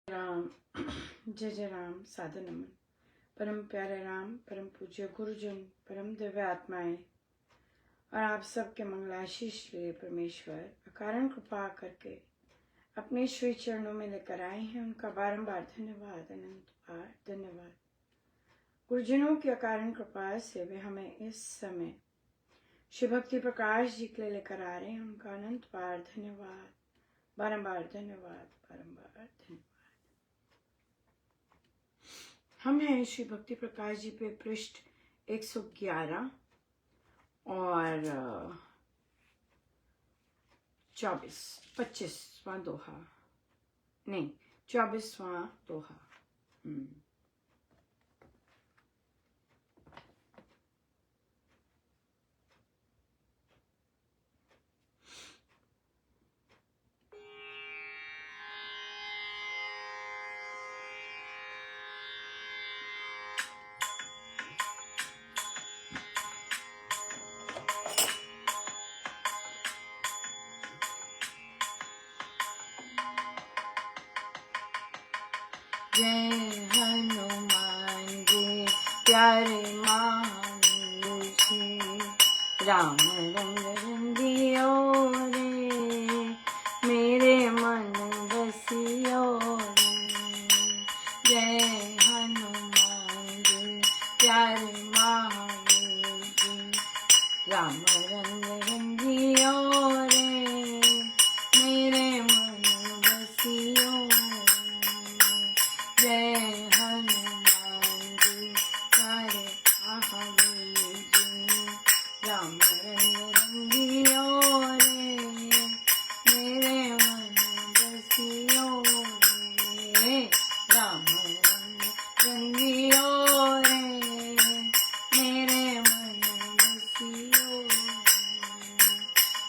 राम। जय जय राम। सादर नमन। परम प्यारे राम, परम पूज्य गुरुजन, परम दिव्य आत्माएं और आप सबके मंगलाशीष लिए परमेश्वर अकारण कृपा करके अपने श्री चरणों में लेकर आए हैं। उनका बारंबार धन्यवाद, अनंत बार धन्यवाद। गुरुजनों की अकारण कृपा से वे हमें इस समय श्री भक्ति प्रकाश जी के लिए लेकर आ रहे हैं। उनका अनंत बार धन्यवाद, बारंबार धन्यवाद, बारंबार धन्यवाद। हम हैं श्री भक्ति प्रकाश जी पे पृष्ठ 111 और 25वां दोहा, नहीं 24वां दोहा। जय हनुमान जी प्यारे महावीर जी, राम रंग रंगियो रे, मेरे मन बसियो रे। जय हनुमान जी प्यारे महावीर जी, राम रंग रंगियो रे, मेरे मन बसियो रे। जय हनुमान जी प्यारे महावीर जी, राम रंग रंगियो रे, मेरे मन बसियो रे। राम रंग रंगियो रे, मेरे मन बसियो रे।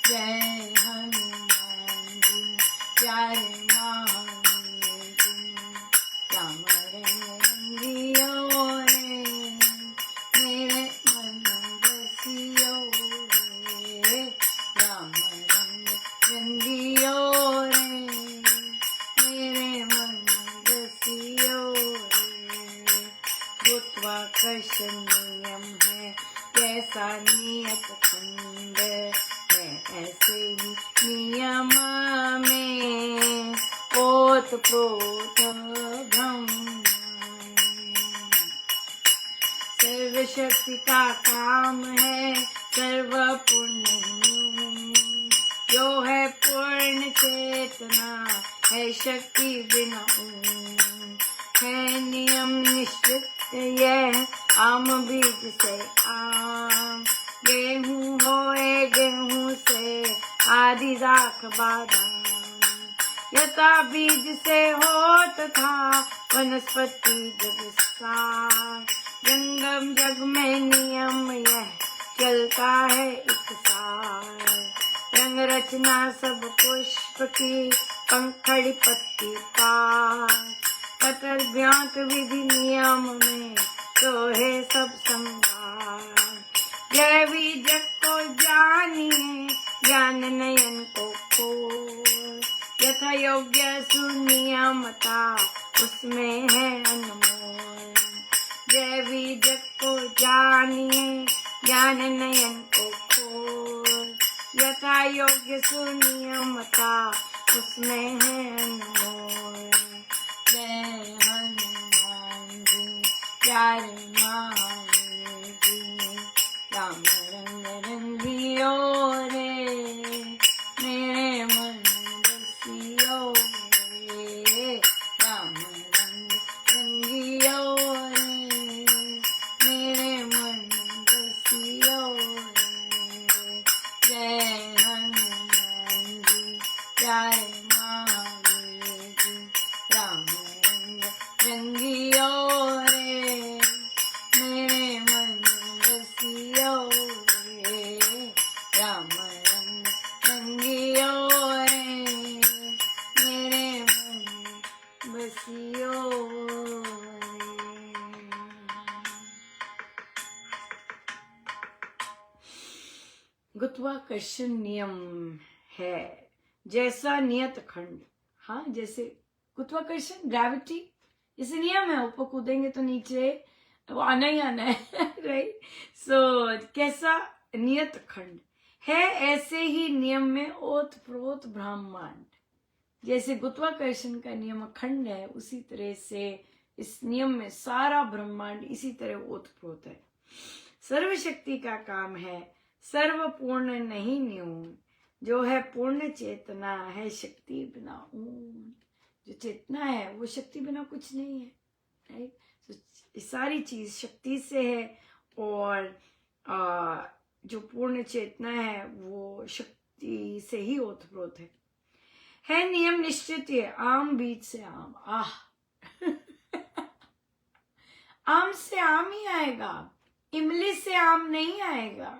जय हनुमान जी प्यारे महावीर जी, राम रंग रंगियो रे, मेरे मन बसियो रे। राम रंग रंगियो रे, मेरे मन बसियो रे। गुरुत्वाकर्षण नियम है कैसा नियत खंड है, ऐसे ही नियम में ओत प्रोत ब्रह्म। सर्वशक्ति का काम है सर्व पुण्य, जो है पूर्ण चेतना है शक्ति बिना है नियम निश्चित। यह आम बीज से आम, गेहूं होए गेहूं से आदि दाख बादाम, यथा बीज से होत था वनस्पति जग विस्तार। जंगम जग में नियम यह चलता है एक सार, रंग रचना सब पुष्प की पंखड़ी पत्ती पात, पतर व्यांत विधि नियम में तो है सब संभार। जैवी जग को जानिए ज्ञान नयन को खोल, यथा योग्य सुनियमता उसमें है अनमोल। जैवी जग को जानिए ज्ञान नयन को खोल, यथा योग्य सुनियमता उसमें है अनमोल। जय हनुमान जी प्यारे महावीर जी, राम रंग रंगियो रे, मेरे मन बसियो रे। राम रंग रंगियो रे, मेरे मन बसियो रे। जय हनुमान जी प्यारे महावीर जी, राम रंग रंगियो रे, मेरे मन बसियो रे। राम रंग रंगियो रे, मेरे मन बसियो रे। गुरुत्वाकर्षण नियम है जैसा नियत खंड। हाँ, जैसे गुरुत्वाकर्षण, ग्रेविटी, जैसे नियम है, ऊपर कूदेंगे तो नीचे वो आना ही आना है राइट। सो कैसा नियत अखंड है, ऐसे ही नियम में ओत प्रोत ब्रह्मांड। जैसे गुरुत्वाकर्षण का नियम अखंड है, उसी तरह से इस नियम में सारा ब्रह्मांड इसी तरह ओतप्रोत है। सर्वशक्ति का काम है सर्वपूर्ण नहीं न्यून, जो है पूर्ण चेतना है शक्ति बिना ऊन। जो चेतना है वो शक्ति बिना कुछ नहीं है, राइट। तो सारी चीज शक्ति से है, और जो पूर्ण चेतना है वो शक्ति से ही ओतप्रोत है नियम निश्चित। ये आम बीज से आम, आह आम से आम ही आएगा, इमली से आम नहीं आएगा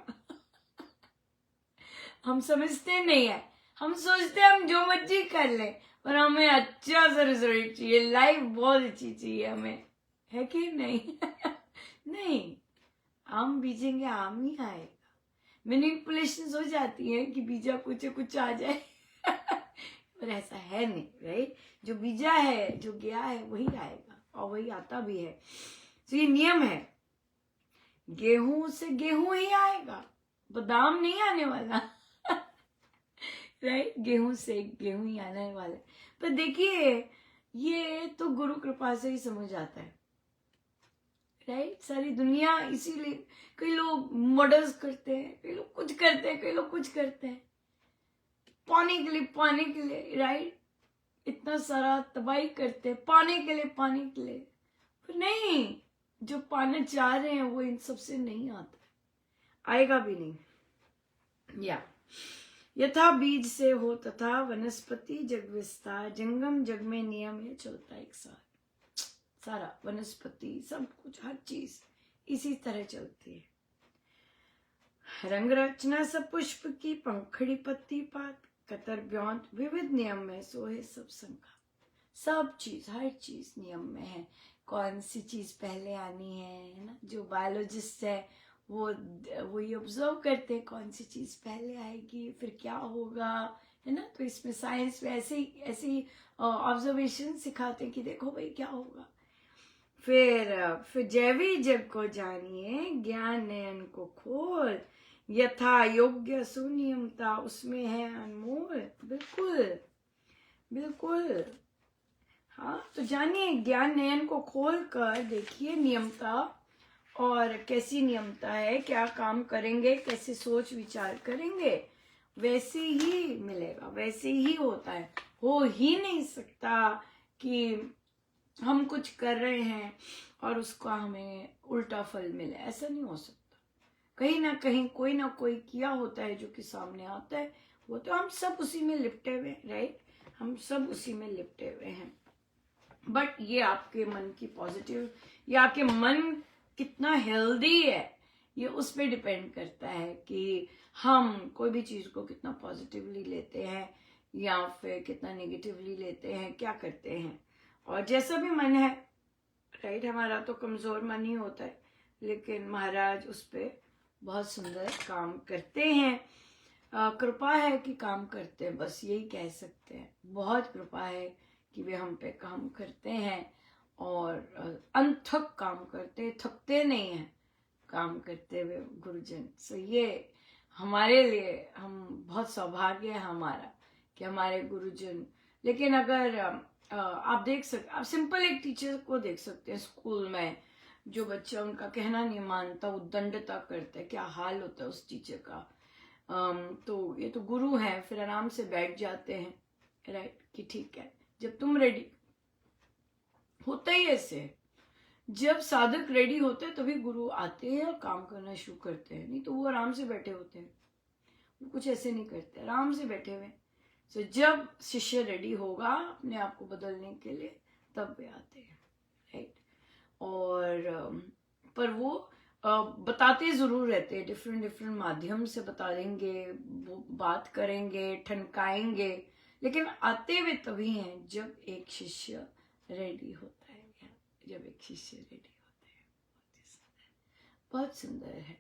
हम समझते नहीं है, हम सोचते हैं हम जो मर्जी कर ले, पर हमें अच्छा सा रिजल्ट चाहिए, लाइफ बहुत अच्छी चाहिए हमें, है कि नहीं नहीं, आम बीजेंगे आम ही आएगा। मैनिपुलेशन हो जाती है कि बीजा कुछ आ जाए पर ऐसा है नहीं, राइट। जो बीजा है, जो गया है वही आएगा, और वही आता भी है। तो ये नियम है, गेहूं से गेहूं ही आएगा, बादाम नहीं आने वाला राइट। गेहूं से गेहूं ही आने वाला। पर देखिए ये तो गुरु कृपा से ही समझ आता है, राइट। सारी दुनिया इसीलिए, कई लोग मर्डर्स करते हैं, कई लोग कुछ करते हैं, कई लोग कुछ करते हैं पाने के लिए, राइट। इतना सारा तबाही करते हैं पाने के लिए, पर नहीं, जो पाना चाह रहे हैं वो इन सबसे नहीं आता, आएगा भी नहीं। या यथा बीज से हो तथा वनस्पति जग विस्तार, जंगम जग में नियम है चलता एक साथ। सारा वनस्पति सब कुछ, हर चीज इसी तरह चलती है। रंग रचना सब पुष्प की, पंखड़ी पत्ती पात, कतर ब्योंत विविध नियम में सोहे सब संख्या। सब चीज, हर चीज नियम में है, कौन सी चीज पहले आनी है ना। जो बायोलॉजिस्ट है वो ये ऑब्जर्व करते हैं कौन सी चीज पहले आएगी, फिर क्या होगा, है ना। तो इसमें साइंस में ऐसे ही ऑब्जर्वेशन सिखाते हैं कि देखो भाई क्या होगा। फिर जैवी जग को जानिए, ज्ञान नयन को खोल, यथा योग्य सुनियमता उसमें है अनमोल। बिल्कुल बिल्कुल, हाँ। तो जानिए, ज्ञान नयन को खोल कर देखिए नियमता, और कैसी नियमता है, क्या काम करेंगे, कैसे सोच विचार करेंगे, वैसे ही मिलेगा, वैसे ही होता है। हो ही नहीं सकता कि हम कुछ कर रहे हैं और उसका हमें उल्टा फल मिले, ऐसा नहीं हो सकता। कहीं ना कहीं कोई ना कोई किया होता है जो कि सामने आता है, वो तो हम सब उसी में लिपटे हुए हैं, राइट। हम सब उसी में लिपटे हुए हैं। बट ये आपके मन की पॉजिटिव, ये आपके मन कितना हेल्दी है, ये उस पर डिपेंड करता है कि हम कोई भी चीज को कितना पॉजिटिवली लेते हैं या फिर कितना नेगेटिवली लेते हैं, क्या करते हैं। और जैसा भी मन है, राइट। हमारा तो कमजोर मन ही होता है, लेकिन महाराज उस पर बहुत सुंदर काम करते हैं। कृपा है कि काम करते हैं, बस यही कह सकते हैं। बहुत कृपा है कि वे हम पे काम करते हैं, और अनथक काम करते हैं, थकते नहीं हैं काम करते हुए गुरुजन। सो ये हमारे लिए, हम बहुत सौभाग्य है हमारा कि हमारे गुरुजन। लेकिन अगर आप देख सकते, आप सिंपल एक टीचर को देख सकते हैं स्कूल में, जो बच्चा उनका कहना नहीं मानता, उद्दंडता करता है, क्या हाल होता है उस टीचर का। तो ये तो गुरु हैं, फिर आराम से बैठ जाते हैं, राइट, कि ठीक है जब तुम रेडी। होता ही ऐसे, जब साधक रेडी होते हैं तभी गुरु आते हैं और काम करना शुरू करते हैं, नहीं तो वो आराम से बैठे होते हैं, वो कुछ ऐसे नहीं करते, आराम से बैठे हुए। तो जब शिष्य रेडी होगा अपने आप को बदलने के लिए, तब वे आते हैं, राइट। और पर वो बताते जरूर रहते हैं, डिफरेंट माध्यम से बता देंगे, वो बात करेंगे, ठनकाएंगे, लेकिन आते हुए तभी हैं जब एक शिष्य रेडी होता है, जब एक शिष्य रेडी होता है। बहुत सुंदर है।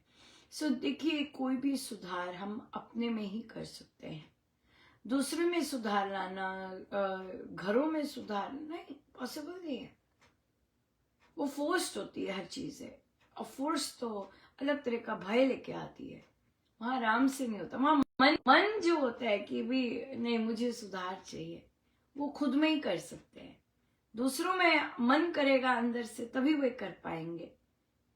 सो देखिए, कोई भी सुधार हम अपने में ही कर सकते हैं, दूसरे में सुधार लाना, घरों में सुधार नहीं पॉसिबल नहीं है। वो फोर्स्ड होती है हर चीज है, और फोर्स तो अलग तरह का भय लेके आती है, वहां आराम से नहीं होता। वहां मन जो होता है कि भी नहीं मुझे सुधार चाहिए, वो खुद में ही कर सकते हैं। दूसरों में मन करेगा अंदर से तभी वे कर पाएंगे,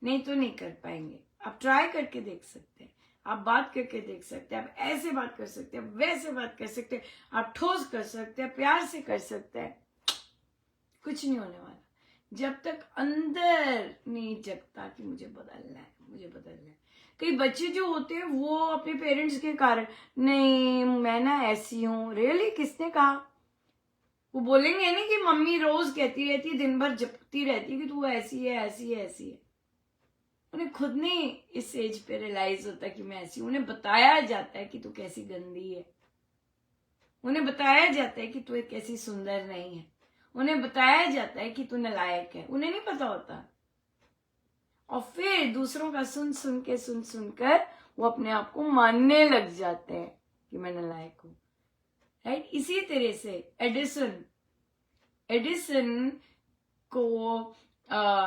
नहीं तो नहीं कर पाएंगे। आप ट्राई करके देख सकते हैं, आप बात करके देख सकते हैं, आप ऐसे बात कर सकते हैं, वैसे बात कर सकते हैं, आप ठोस कर सकते हैं, प्यार से कर सकते हैं, कुछ नहीं होने वाला जब तक अंदर नहीं जगता कि मुझे बदलना है, मुझे बदलना है। कई बच्चे जो होते हैं वो अपने पेरेंट्स के कारण, नहीं मैं ना ऐसी हूं, रियली किसने कहा? वो बोलेंगे नहीं कि मम्मी रोज कहती रहती है, दिन भर जपती रहती है कि तू ऐसी है ऐसी है ऐसी है। उन्हें खुद नहीं इस एज पे रियलाइज होता कि मैं ऐसी हूं। उन्हें बताया जाता है कि तू कैसी गंदी है, उन्हें बताया जाता है कि तू एक कैसी सुंदर नहीं है, उन्हें बताया जाता है कि तू नालायक है, उन्हें नहीं पता होता। और फिर दूसरों का सुन सुनकर वो अपने आप को मानने लग जाते हैं कि मैं नालायक हूं, राइट। इसी तरह से एडिसन को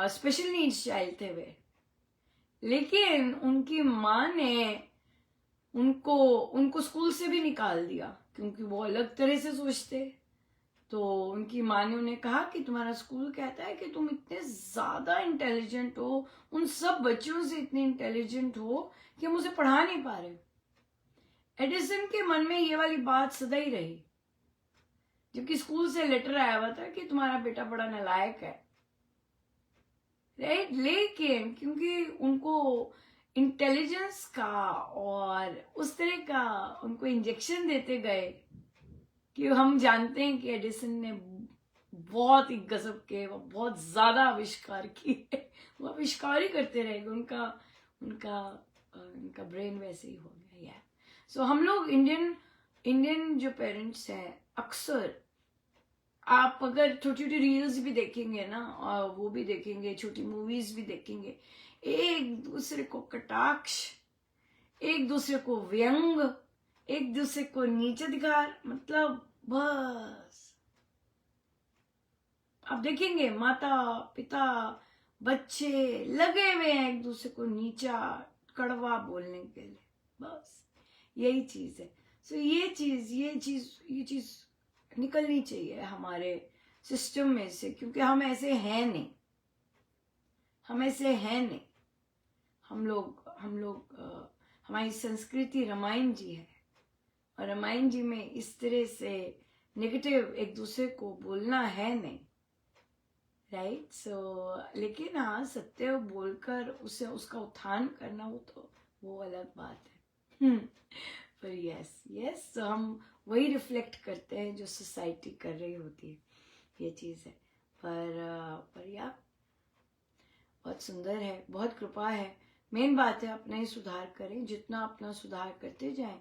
स्पेशल नीड्स चाइल्ड थे वे, लेकिन उनकी माँ ने उनको स्कूल से भी निकाल दिया क्योंकि वो अलग तरह से सोचते। तो उनकी माँ ने उन्हें कहा कि तुम्हारा स्कूल कहता है कि तुम इतने ज्यादा इंटेलिजेंट हो, उन सब बच्चों से इतने इंटेलिजेंट हो कि हम उसे पढ़ा नहीं पा रहे। एडिसन के मन में ये वाली बात सदा ही रही, जबकि स्कूल से लेटर आया हुआ था कि तुम्हारा बेटा बड़ा नालायक है, राइट। लेकिन क्योंकि उनको इंटेलिजेंस का और उस तरह का उनको इंजेक्शन देते गए कि हम जानते हैं कि एडिसन ने बहुत ही गजब के, बहुत ज्यादा आविष्कार किए, वो आविष्कार ही करते रहेंगे, उनका ब्रेन वैसे ही हो गया। सो हम लोग इंडियन जो पेरेंट्स हैं, अक्सर आप अगर छोटी छोटी रील्स भी देखेंगे ना, और वो भी देखेंगे, छोटी मूवीज भी देखेंगे, एक दूसरे को कटाक्ष, एक दूसरे को व्यंग, एक दूसरे को नीचे दिखा, मतलब बस आप देखेंगे माता पिता बच्चे लगे हुए हैं एक दूसरे को नीचा कड़वा बोलने के लिए, बस यही चीज है। सो ये चीज निकलनी चाहिए हमारे सिस्टम में से, क्योंकि हम ऐसे हैं नहीं, हम लोग हमारी संस्कृति रामायण जी है, और रामायण जी में इस तरह से नेगेटिव एक दूसरे को बोलना है नहीं, राइट। सो लेकिन हाँ, सत्य बोलकर उसका उत्थान करना, वो अलग बात है। पर यस तो हम वही रिफ्लेक्ट करते हैं जो सोसाइटी कर रही होती है, ये चीज है। पर या बहुत सुंदर है, बहुत कृपा है। मेन बात है अपना ही सुधार करें, जितना अपना सुधार करते जाए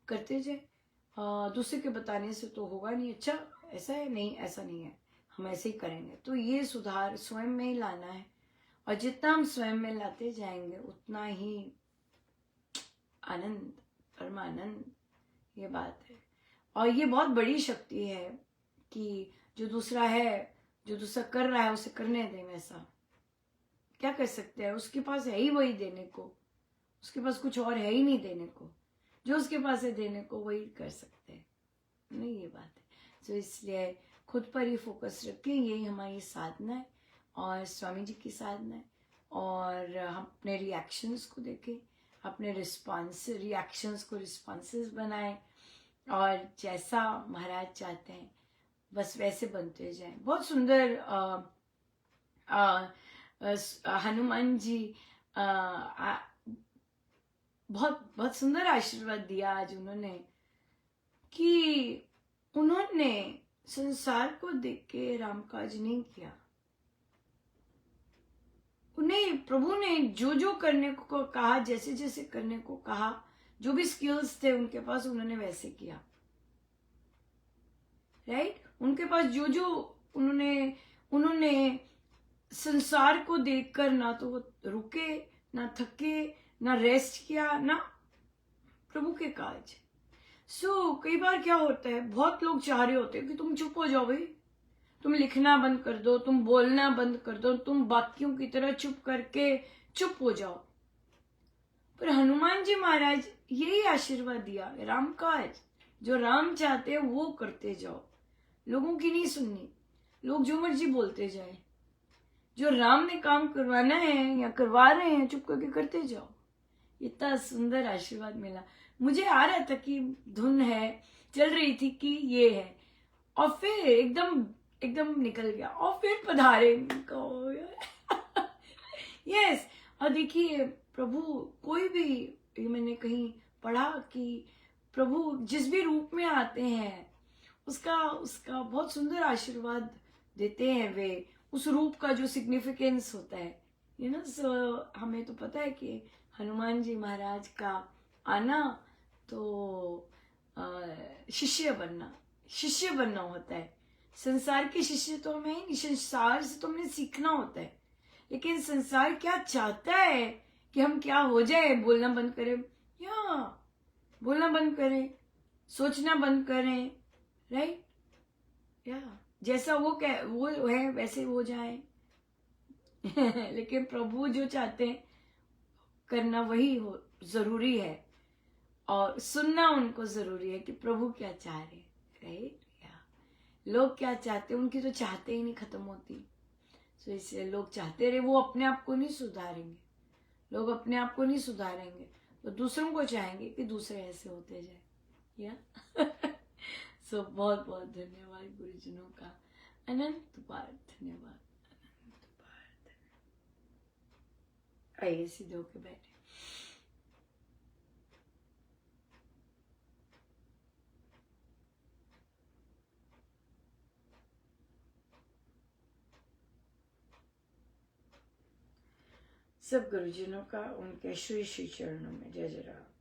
दूसरे के बताने से तो होगा नहीं। अच्छा ऐसा है, नहीं ऐसा नहीं है, हम ऐसे ही करेंगे। तो ये सुधार स्वयं में ही लाना है, और जितना हम स्वयं में लाते जाएंगे उतना ही आनंद, परमानंद, ये बात है। और ये बहुत बड़ी शक्ति है कि जो दूसरा कर रहा है उसे करने दें। वैसा क्या कर सकते हैं, उसके पास है ही वही देने को, उसके पास कुछ और है ही नहीं देने को, जो उसके पास है देने को वही कर सकते हैं, नहीं ये बात है। तो इसलिए खुद पर ही फोकस रखें, यही हमारी साधना है और स्वामी जी की साधना है। और हम अपने रिएक्शंस को देखें, अपने रिएक्शंस को रिस्पॉन्सेस बनाएं, और जैसा महाराज चाहते हैं बस वैसे बनते जाएं। बहुत सुंदर हनुमान जी बहुत सुंदर आशीर्वाद दिया आज उन्होंने, कि उन्होंने संसार को देख के रामकाज नहीं किया। उन्हें प्रभु ने जो करने को कहा, जैसे जैसे करने को कहा, जो भी स्किल्स थे उनके पास, उन्होंने वैसे किया, राइट। उनके पास जो उन्होंने संसार को देखकर ना तो वो रुके, ना थके, ना रेस्ट किया, ना प्रभु के काज। कई बार क्या होता है, बहुत लोग चाह रहे होते हैं कि तुम चुप हो जाओ भाई, तुम लिखना बंद कर दो, तुम बोलना बंद कर दो, तुम बाकियों की तरह चुप करके चुप हो जाओ। पर हनुमान जी महाराज यही आशीर्वाद दिया, राम काज, जो राम चाहते हैं वो करते जाओ, लोगों की नहीं सुननी, लोग जो मर्जी बोलते जाए, जो राम ने काम करवाना है या करवा रहे हैं चुप करके करते जाओ। इतना सुंदर आशीर्वाद मिला। मुझे आ रहा था कि धुन है, चल रही थी कि ये है, और फिर एकदम एकदम निकल गया, और फिर पधारे यस। और देखिए प्रभु कोई भी, ये मैंने कहीं पढ़ा कि प्रभु जिस भी रूप में आते हैं उसका उसका बहुत सुंदर आशीर्वाद देते हैं वे, उस रूप का जो सिग्निफिकेंस होता है, यू नो। सो हमें तो पता है कि हनुमान जी महाराज का आना तो शिष्य बनना होता है। संसार के शिष्य तो हमें नहीं, संसार से तो हमें सीखना होता है, लेकिन संसार क्या चाहता है कि हम क्या हो जाए, बोलना बंद करें, या बोलना बंद करें, सोचना बंद करें, राइट, या जैसा वो है वैसे हो जाए लेकिन प्रभु जो चाहते हैं करना वही हो जरूरी है, और सुनना उनको जरूरी है कि प्रभु क्या चाह रहे, राइट। या लोग क्या चाहते हैं, उनकी तो चाहते ही नहीं खत्म होती। तो इसलिए लोग चाहते रहे, वो अपने आप को नहीं सुधारेंगे, लोग अपने आप को नहीं सुधारेंगे तो दूसरों को चाहेंगे कि दूसरे ऐसे होते जाए, या सो बहुत बहुत धन्यवाद गुरुजनों का, अनंत बार धन्यवाद, अनंत बार धन्यवाद। आइए सीधे होके बैठे। सब गुरुजनों का उनके श्री श्री चरणों में जय जय राम।